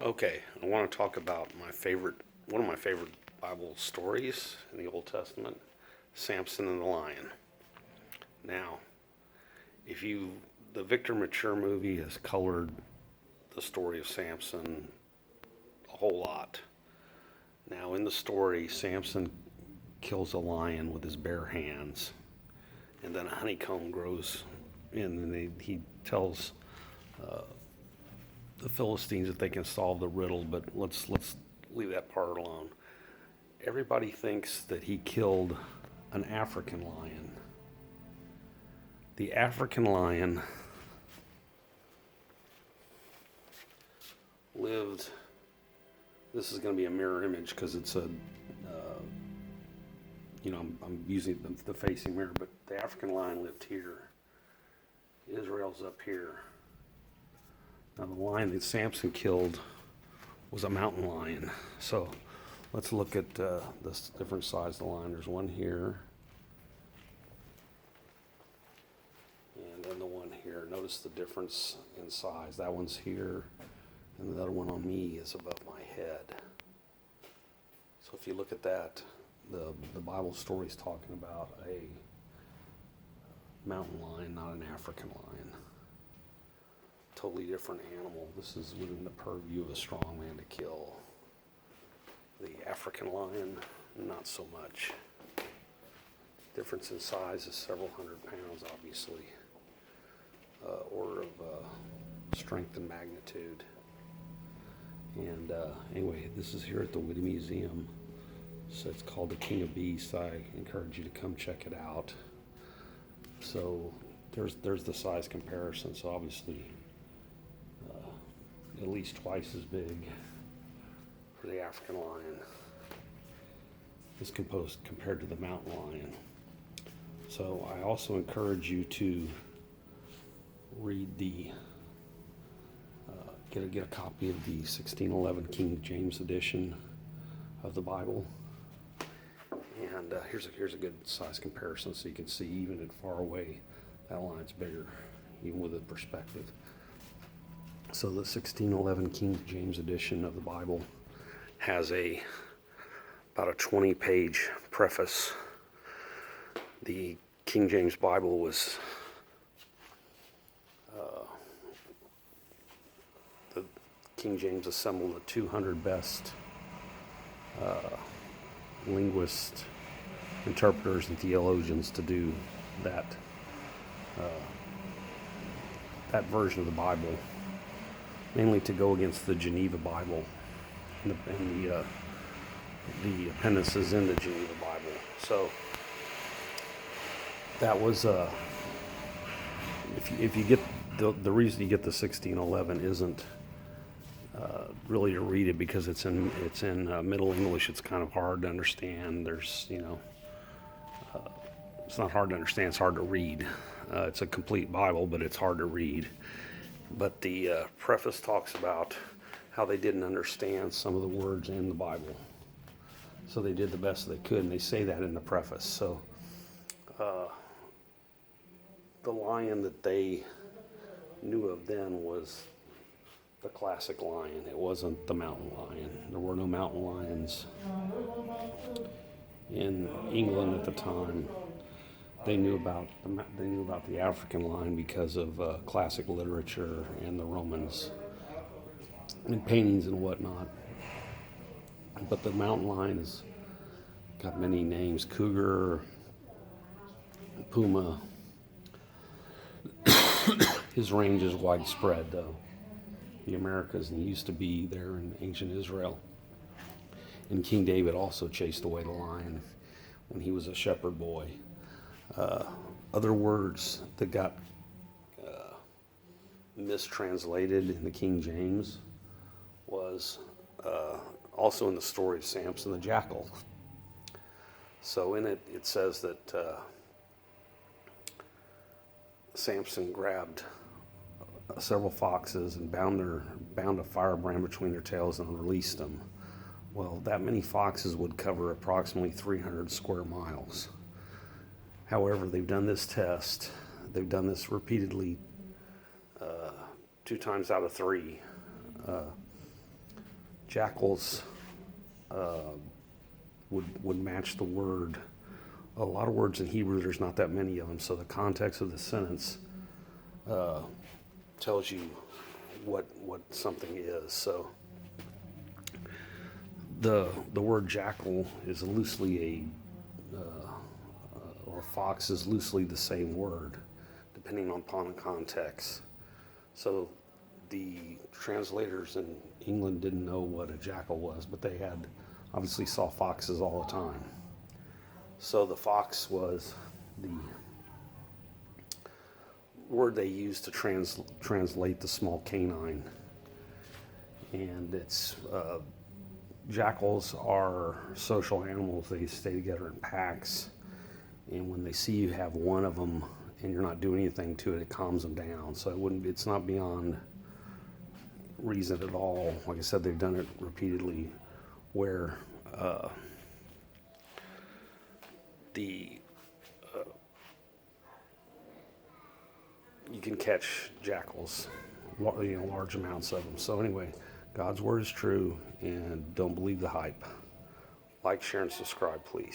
Okay, I want to talk about one of my favorite Bible stories in the Old Testament, Samson and the lion. Now, if you, the Victor Mature movie has colored the story of Samson a whole lot. Now, in the story, Samson kills a lion with his bare hands, and then a honeycomb grows in, and he tells the Philistines that they can solve the riddle, but let's leave that part alone. Everybody thinks that he killed an African lion. The African lion lived. This is going to be a mirror image because it's I'm using the facing mirror, but the African lion lived here. Israel's up here. Now, the lion that Samson killed was a mountain lion. So let's look at the different size of the lion. There's one here, and then the one here. Notice the difference in size. That one's here, and the other one on me is above my head. So if you look at that, the Bible story is talking about a mountain lion, not an African lion. Totally different animal. This is within the purview of a strong man to kill. The African lion, not so much. Difference in size is several hundred pounds, obviously. Order of strength and magnitude. And anyway, this is here at the Whitty Museum. So it's called the King of Beasts. I encourage you to come check it out. So there's the size comparison. So obviously, at least twice as big for the African lion as compared to the mountain lion. So I also encourage you to read get a copy of the 1611 King James edition of the Bible. And here's a good size comparison so you can see even at far away that line's bigger, even with the perspective. So the 1611 King James edition of the Bible has about a 20-page preface. The King James Bible was the King James assembled the 200 best linguists, interpreters, and theologians to do that version of the Bible, mainly to go against the Geneva Bible and the appendices in the Geneva Bible. So that was if you get the reason you get the 1611 isn't really to read it because it's in Middle English. It's kind of hard to understand. There's it's not hard to understand. It's hard to read. It's a complete Bible, but it's hard to read. But the preface talks about how they didn't understand some of the words in the Bible. So they did the best they could, and they say that in the preface. So the lion that they knew of then was the classic lion. It wasn't the mountain lion. There were no mountain lions in England at the time. They knew about the African lion because of classic literature and the Romans and paintings and whatnot. But the mountain lion has got many names: cougar, puma. His range is widespread, though. The Americas, and he used to be there in ancient Israel. And King David also chased away the lion when he was a shepherd boy. Other words that got mistranslated in the King James was also in the story of Samson the jackal. So in it says that Samson grabbed several foxes and bound a firebrand between their tails and released them. Well, that many foxes would cover approximately 300 square miles. However, they've done this test. They've done this repeatedly 2 times out of 3. jackals would match the word. A lot of words in Hebrew, there's not that many of them, so the context of the sentence tells you what something is. So the word jackal is loosely or fox is loosely the same word, depending upon the context. So the translators in England didn't know what a jackal was, but they had obviously saw foxes all the time. So the fox was the word they used to translate the small canine. And it's jackals are social animals. They stay together in packs, and when they see you have one of them and you're not doing anything to it, it calms them down. So it's not beyond reason at all. Like I said, they've done it repeatedly where you can catch jackals, large amounts of them. So anyway, God's word is true, and don't believe the hype. Like, share, and subscribe, please.